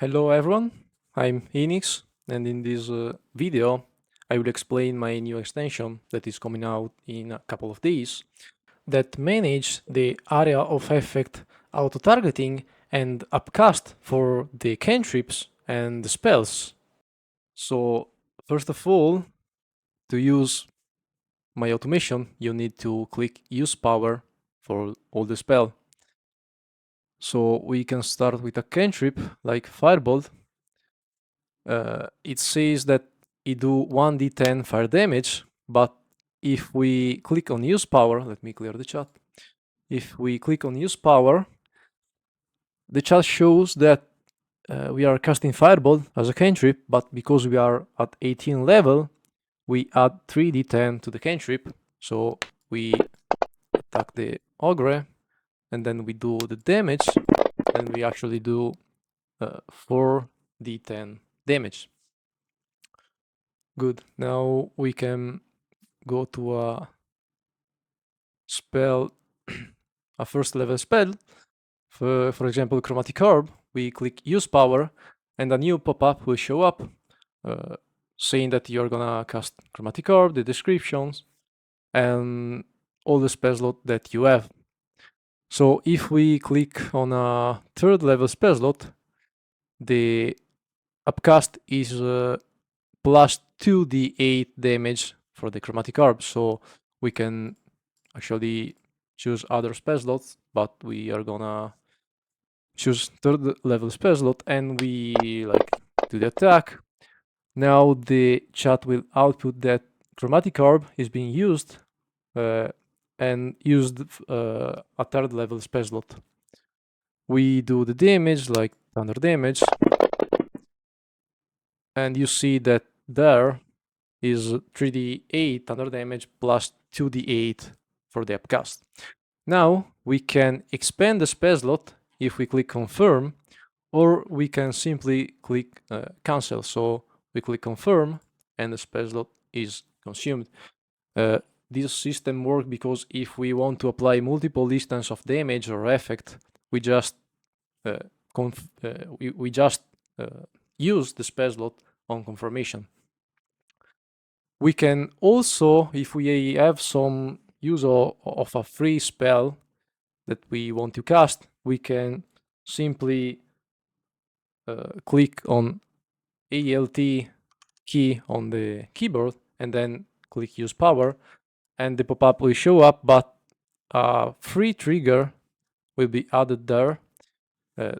Hello everyone, I'm Enix, and in this video I will explain my new extension that is coming out in a couple of days that manage the area of effect auto-targeting and upcast for the cantrips and the spells. So first of all, to use my automation you need to click use power for all the spell. So we can start with a cantrip like Firebolt. It says that it do 1d10 fire damage, but if we click on use power, let me clear the chat. If we click on use power, the chat shows that we are casting Firebolt as a cantrip, but because we are at 18 level, we add 3d10 to the cantrip. So we attack the ogre, and then we do the damage, and we actually do 4d10 damage. Good. Now we can go to a spell, a first level spell. For example, Chromatic Orb. We click use power, and a new pop-up will show up saying that you're gonna cast Chromatic Orb, the descriptions, and all the spell slot that you have. So if we click on a third level spell slot, the upcast is plus 2d8 damage for the Chromatic Orb. So we can actually choose other spell slots, but we are gonna choose third level spell slot and we like do the attack. Now the chat will output that Chromatic Orb is being used and used a third level spell slot. We do the damage like thunder damage, and you see that there is 3d8 thunder damage plus 2d8 for the upcast. Now we can expand the spell slot if we click confirm, or we can simply click cancel. So we click confirm and the spell slot is consumed. This system works because if we want to apply multiple distance of damage or effect, we just use the spell slot on confirmation. We can also, if we have some use of a free spell that we want to cast, we can simply click on Alt key on the keyboard and then click use power, and the pop-up will show up, but a free trigger will be added there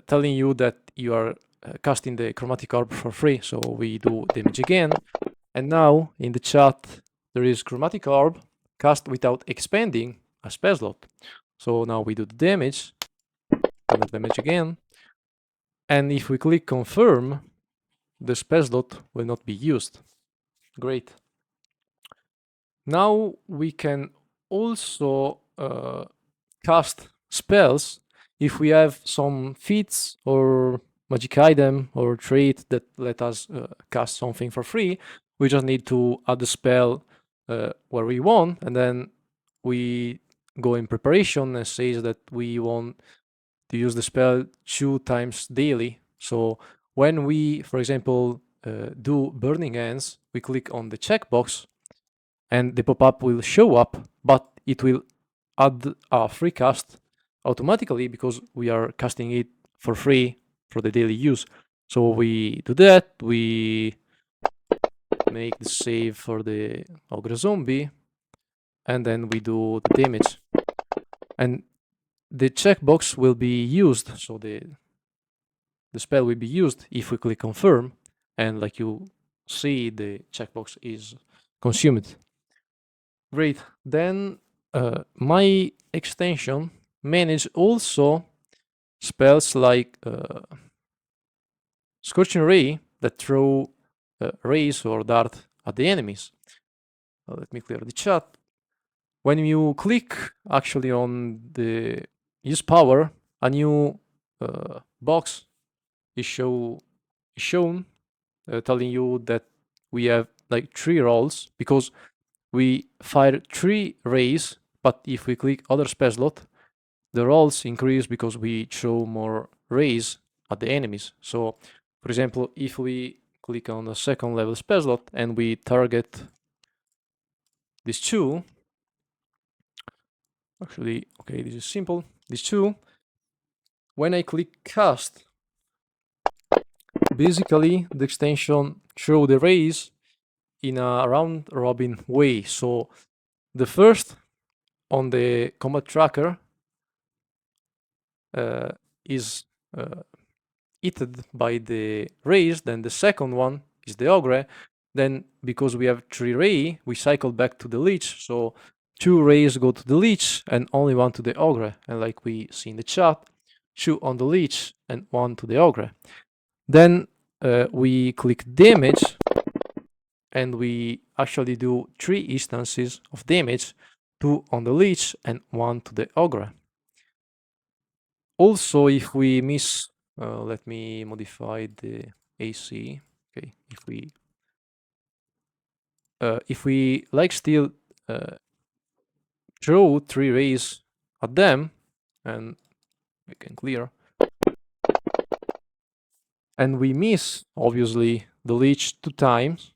telling you that you are casting the Chromatic Orb for free. So we do damage again, and now in the chat there is Chromatic Orb cast without expanding a spell slot. So now we do the damage and the damage again, and if we click confirm, the spell slot will not be used. Great. Now we can also cast spells if we have some feats or magic item or trait that let us cast something for free. We just need to add the spell where we want, and then we go in preparation and says that we want to use the spell 2 times daily. So when we, for example, do Burning Hands, we click on the checkbox and the pop-up will show up, but it will add a free cast automatically because we are casting it for free for the daily use. So we do that, we make the save for the ogre zombie, and then we do the damage. And the checkbox will be used, so the spell will be used if we click confirm, and like you see, the checkbox is consumed. Great. Then my extension manage also spells like Scorching Ray that throw rays or dart at the enemies. Let me clear the chat. When you click actually on the use power, a new box is shown telling you that we have like 3 rolls because we fire 3 rays, but if we click other spell slot, the rolls increase because we throw more rays at the enemies. So For example, if we click on the second level spell slot and we target these two, actually, okay, this is simple, these two, when I click cast, basically the extension throw the rays in a round robin way. So the first on the combat tracker is hit by the rays, then the second one is the ogre. Then because we have 3 ray, we cycle back to the leech, so 2 rays go to the leech and only 1 to the ogre. And like we see in the chat, 2 on the leech and 1 to the ogre. Then we click damage and we actually do 3 instances of damage, 2 on the leech and 1 to the ogre. Also, if we miss, let me modify the AC. Okay, if we like still throw 3 rays at them, and we can clear, and we miss obviously the leech 2 times,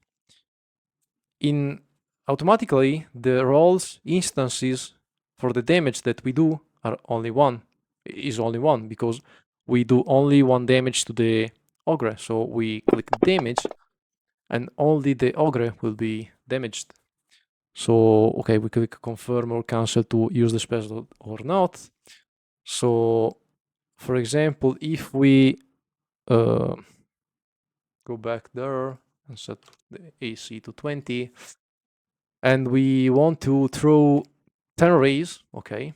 in automatically the rolls instances for the damage that we do are only one, because we do only 1 damage to the ogre. So we click damage and only the ogre will be damaged. So okay, we click confirm or cancel to use the spell or not. So for example, if we go back there and set the AC to 20 and we want to throw 10 rays, okay,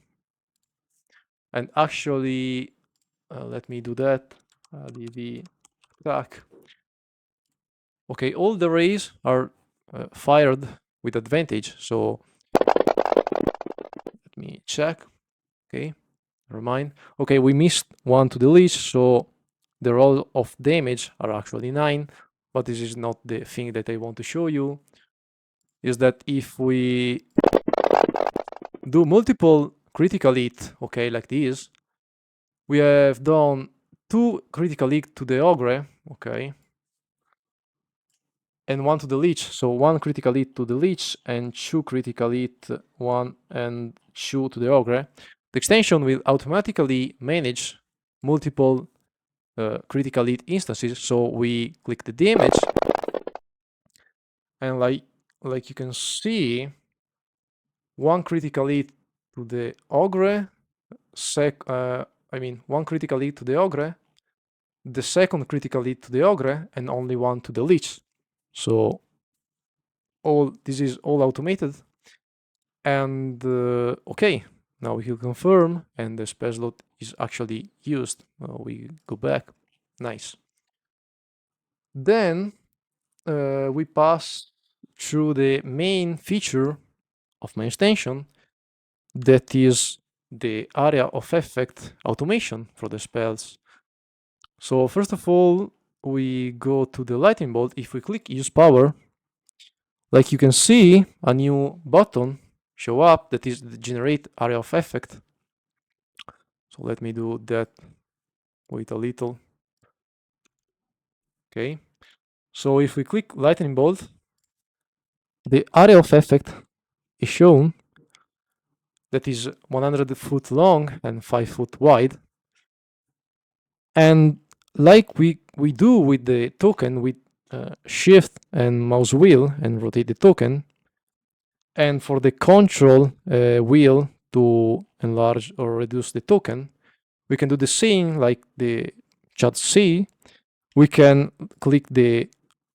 and actually let me do that, dv attack. Okay, all the rays are fired with advantage, so let me check. Okay, never mind. Okay, we missed 1 to the leech, so the roll of damage are actually 9, but this is not the thing that I want to show you. Is that if we do multiple critical hit, okay, like this, we have done 2 critical hit to the ogre, okay, and 1 to the leech. So 1 critical hit to the leech and 2 critical hit, 1 and 2 to the ogre. The extension will automatically manage multiple critical hit instances. So we click the damage, and like you can see, 1 critical hit to the ogre, 1 critical hit to the ogre, the second critical hit to the ogre, and only 1 to the leech. So this is all automated. And okay, now we can confirm, and the spell slot is actually used. We go back. Nice. Then we pass through the main feature of my extension, that is the area of effect automation for the spells. So first of all, we go to the lightning bolt. If we click use power, like you can see, a new button show up that is the generate area of effect. So let me do that. Wait a little. Okay. So if we click lightning bolt, the area of effect is shown, that is 100 foot long and 5 foot wide. And like we do with the token, with shift and mouse wheel and rotate the token, and for the control wheel to enlarge or reduce the token, we can do the same like the chat see. We can click the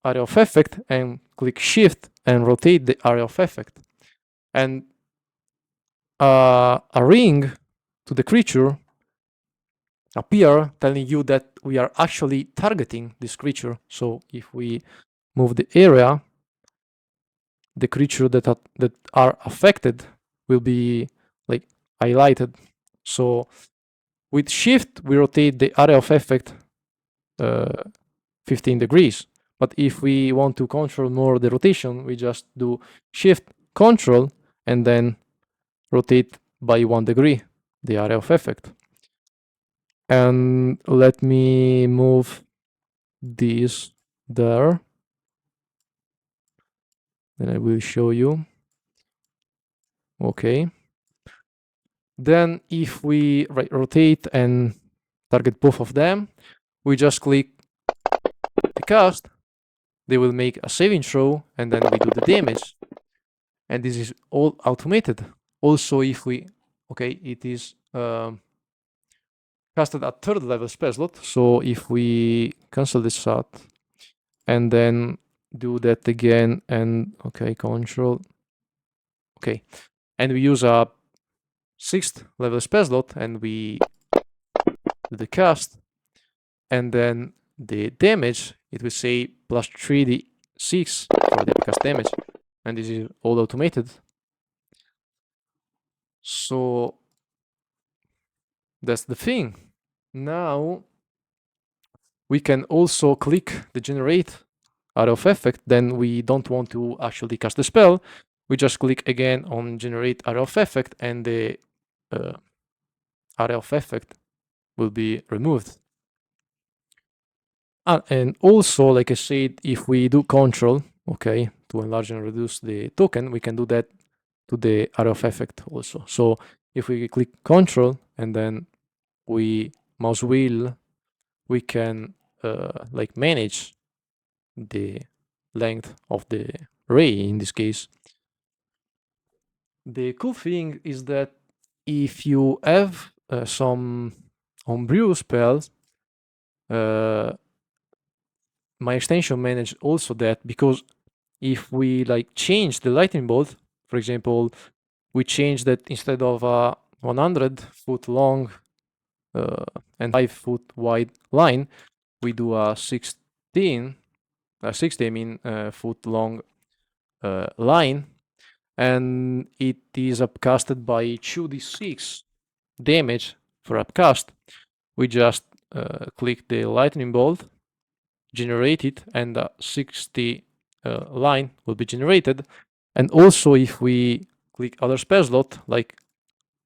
area of effect and click shift and rotate the area of effect. And a ring to the creature appear, telling you that we are actually targeting this creature. So if we move the area, the creature that are affected will be like highlighted. So with shift, we rotate the area of effect 15 degrees. But if we want to control more the rotation, we just do shift control and then rotate by 1 degree the area of effect. And let me move this there. Then I will show you. Okay. Then if we rotate and target both of them, we just click the cast. They will make a saving throw, and then we do the damage. And this is all automated. Also, if we, okay, it is casted at third level spell slot. So if we cancel this shot and then do that again, and okay, control, okay, and we use a 6th level spell slot, and we do the cast, and then the damage, it will say plus 3d6 for the cast damage, and this is all automated. So that's the thing. Now we can also click the generate area of effect. Then we don't want to actually cast the spell. We just click again on generate area of effect, and the area of effect will be removed. And also, like I said, if we do control, okay, to enlarge and reduce the token, we can do that to the area of effect also. So if we click control and then we mouse wheel, we can like manage the length of the ray in this case. The cool thing is that if you have some homebrew spells, my extension managed also that, because if we like change the lightning bolt, for example, we change that instead of a 100-foot long and 5-foot wide line, we do a 60 foot long line, and it is upcasted by 2d6 damage for upcast. We just click the lightning bolt, generate it, and a 60 line will be generated. And also if we click other spell slot, like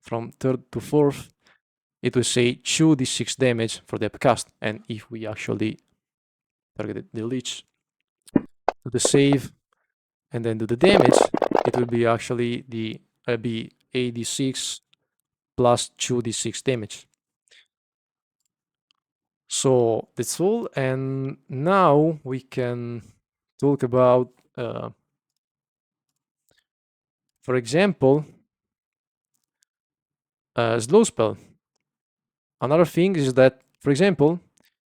from 3rd to 4th, it will say 2d6 damage for the upcast. And if we actually target the leech, do the save, and then do the damage, it will be actually the be 86 plus 2d6 damage. So that's all, and now we can talk about, for example, slow spell. Another thing is that, for example,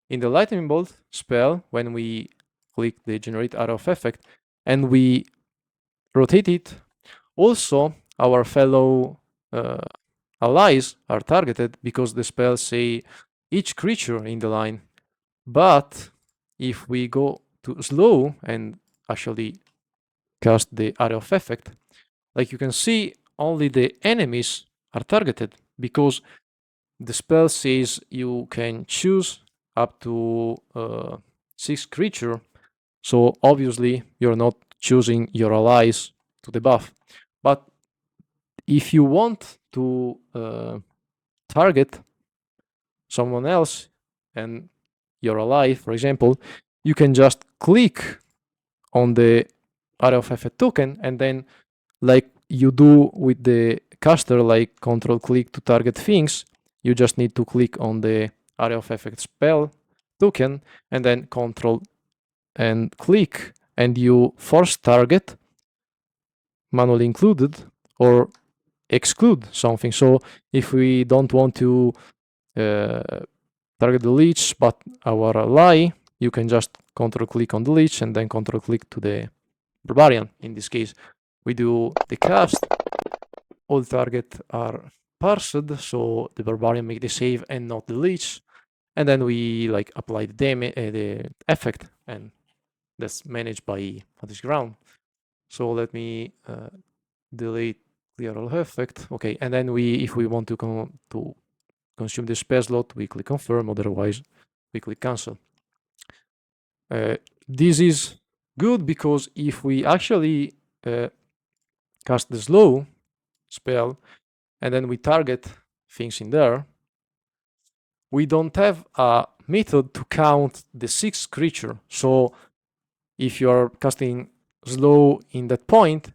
in the lightning bolt spell, when we click the generate area of effect and we rotate it, also our fellow allies are targeted because the spell say each creature in the line. But if we go to slow and actually cast the area of effect, like you can see, only the enemies are targeted, because the spell says you can choose up to 6 creature. So obviously you're not choosing your allies to the buff. But if you want to target someone else and your ally, for example, you can just click on the area of effect token, and then like you do with the caster, like control click to target things, you just need to click on the area of effect spell token and then control and click, and you force target, manually included, or exclude something. So if we don't want to target the leech but our ally, you can just control click on the leech and then control click to the barbarian. In this case, we do the cast, all target are parsed, so the barbarian make the save and not the leech, and then we like apply the damage, the effect, and that's managed by this ground. So let me delete clear all effect. Okay, and then if we want to consume the spell slot, we click confirm, otherwise we click cancel. This is good because if we actually cast the slow spell and then we target things in there, we don't have a method to count the 6th creature. So if you are casting slow in that point,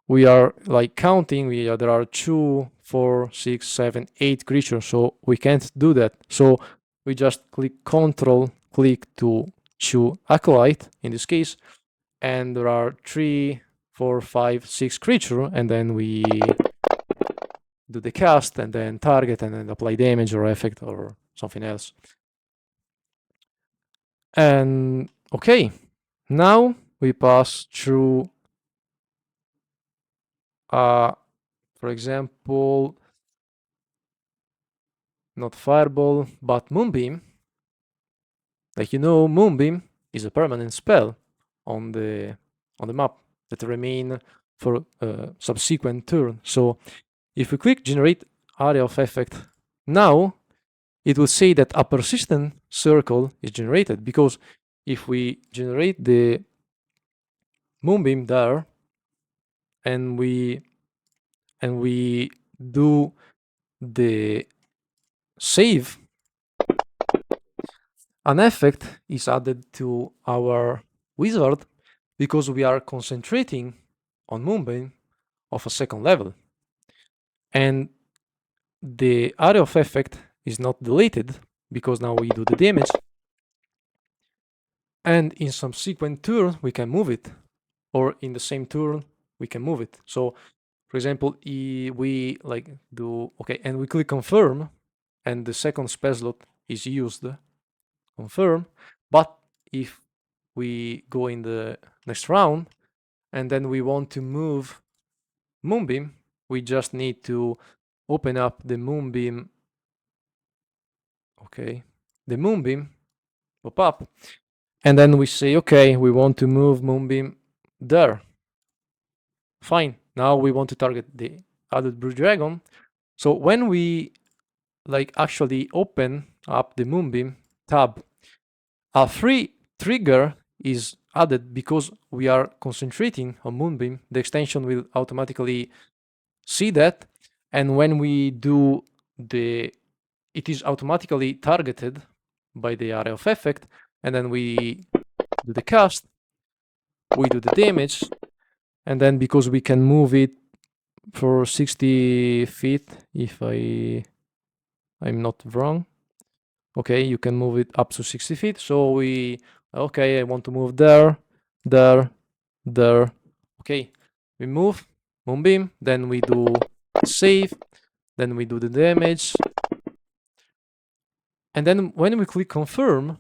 we are like counting. There are 2, 4, 6, 7, 8 creatures, so we can't do that. So we just click Control, click to choose Acolyte in this case, and there are 3, 4, 5, 6 creatures, and then we do the cast, and then target, and then apply damage or effect or something else. And okay, now we pass through, for example, not Fireball, but Moonbeam. Like Moonbeam is a permanent spell on the map that remain for subsequent turn. So if we click Generate Area of Effect now, it will say that a persistent circle is generated, because if we generate the Moonbeam there and we do the save, an effect is added to our wizard because we are concentrating on Moonbeam of a 2nd level. And the area of effect is not deleted because now we do the damage. And in subsequent turn, we can move it. Or in the same turn, we can move it. So, for example, we do, okay, and we click confirm, and the 2nd spell slot is used. Confirm. But if we go in the next round and then we want to move Moonbeam, we just need to open up the Moonbeam. Okay, the Moonbeam pop up, and then we say, okay, we want to move Moonbeam there. Fine. Now we want to target the Adult Blue Dragon. So when we actually open up the Moonbeam tab, a free trigger is added because we are concentrating on Moonbeam. The extension will automatically see that, and when we do it is automatically targeted by the area of effect, and then we do the cast, we do the damage, and then because we can move it for 60 feet, if I'm not wrong. Okay, you can move it up to 60 feet. So okay, I want to move there, there, there. Okay, we move Moonbeam, then we do save, then we do the damage. And then when we click confirm,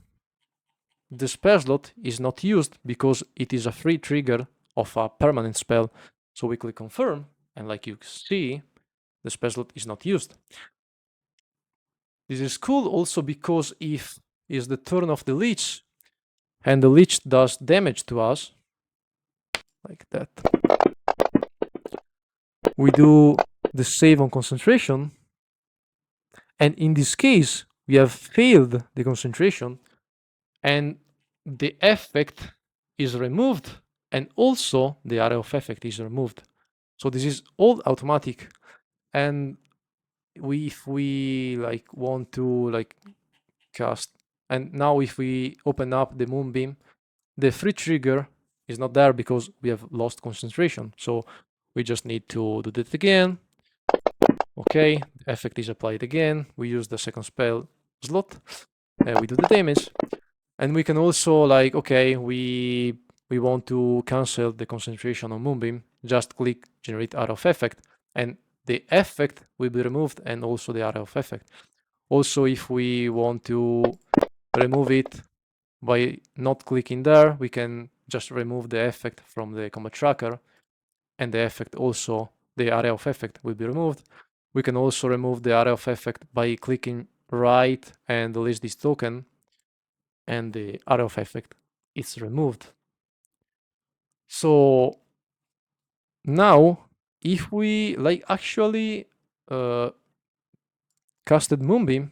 the spell slot is not used because it is a free trigger of a permanent spell. So we click confirm, and like you see, the spell slot is not used. This is cool also because if it's the turn of the leech and the leech does damage to us, like that, we do the save on concentration, and in this case we have failed the concentration and the effect is removed, and also the area of effect is removed. So this is all automatic. And if we want to cast, and now if we open up the Moonbeam, the free trigger is not there because we have lost concentration. So we just need to do that again. Okay, the effect is applied again. We use the 2nd spell slot. We do the damage, and we can also okay, we want to cancel the concentration on Moonbeam. Just click Generate Area of Effect, and the effect will be removed, and also the area of effect. Also, if we want to remove it by not clicking there, we can just remove the effect from the combat tracker, and the effect also, the area of effect will be removed. We can also remove the area of effect by clicking right and delete this token, and the area of effect is removed. So now if we actually casted Moonbeam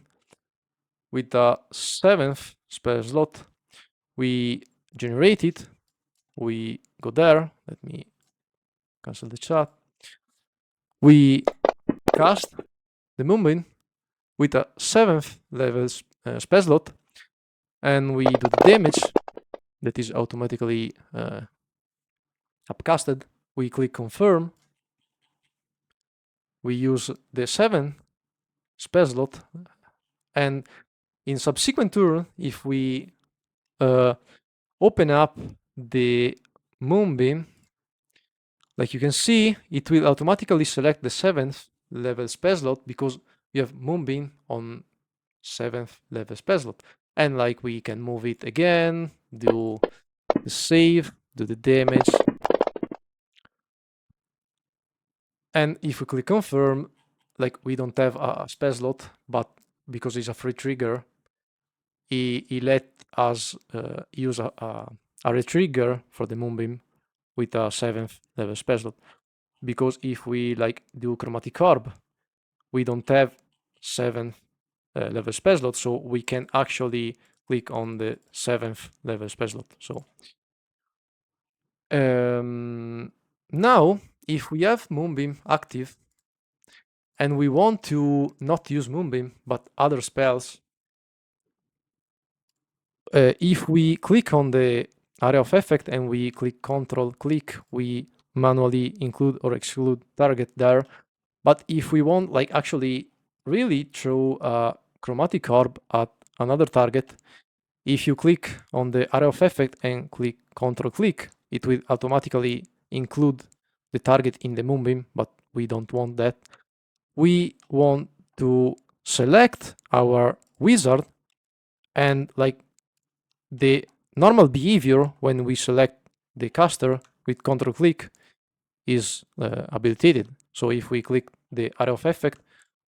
with the 7th spell slot, we generate it, we go there, let me cancel the chat, we cast the Moonbeam with a 7th level spell slot, and we do the damage that is automatically upcasted. We click confirm. We use the 7 spell slot, and in subsequent turn, if we open up the moonbeam, like you can see, it will automatically select the 7th level spell slot because we have moonbeam on 7th level spell slot. And like we can move it again, do the save, do the damage. And if we click confirm, like we don't have a spell slot, but because it's a free trigger, he let us use a retrigger for the moonbeam with a 7th level spell slot. Because if we like do chromatic orb, we don't have 7th level spell slot, so we can actually click on the 7th level spell slot. So now, if we have Moonbeam active and we want to not use Moonbeam but other spells, if we click on the area of effect and we click Control click, we manually include or exclude target there. But if we want like actually really throw a chromatic orb at another target, if you click on the area of effect and click Control click, it will automatically include the target in the moonbeam, but we don't want that. We want to select our wizard, and like the normal behavior when we select the caster with Control click is habilitated. So if we click the area of effect,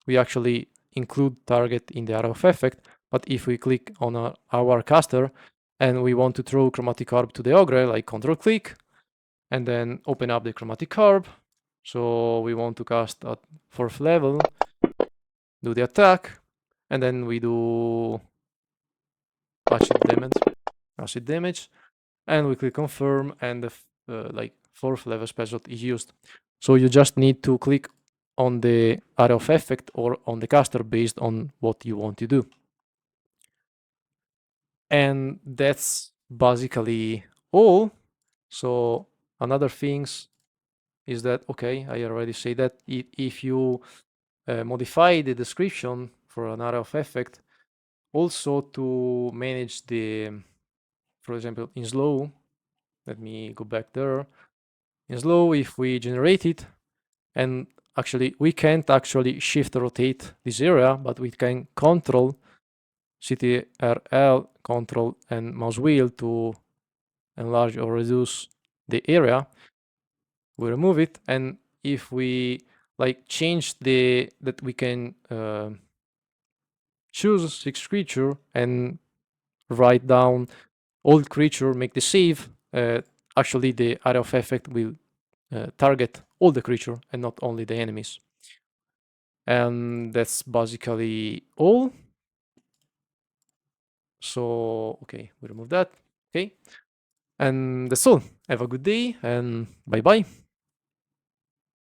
we actually include target in the area of effect. But if we click on our caster and we want to throw chromatic orb to the ogre, like Control click, and then open up the chromatic orb. So we want to cast at 4th level, do the attack, and then we do acid damage, and we click confirm, and the like 4th level spell slot is used. So you just need to click on the area of effect or on the caster based on what you want to do. And that's basically all. So another things is that, okay, I already say that if you modify the description for an area of effect, also to manage the, for example, in slow, let me go back there. In slow, if we generate it, and actually we can't actually shift rotate this area, but we can control CTRL, control and mouse wheel to enlarge or reduce the area. We remove it, and if we like change the that we can choose 6 creature and write down old creature, make the save. Actually, the area of effect will target all the creature and not only the enemies. And that's basically all. So, okay, we remove that. Okay. And that's all. Have a good day and bye bye.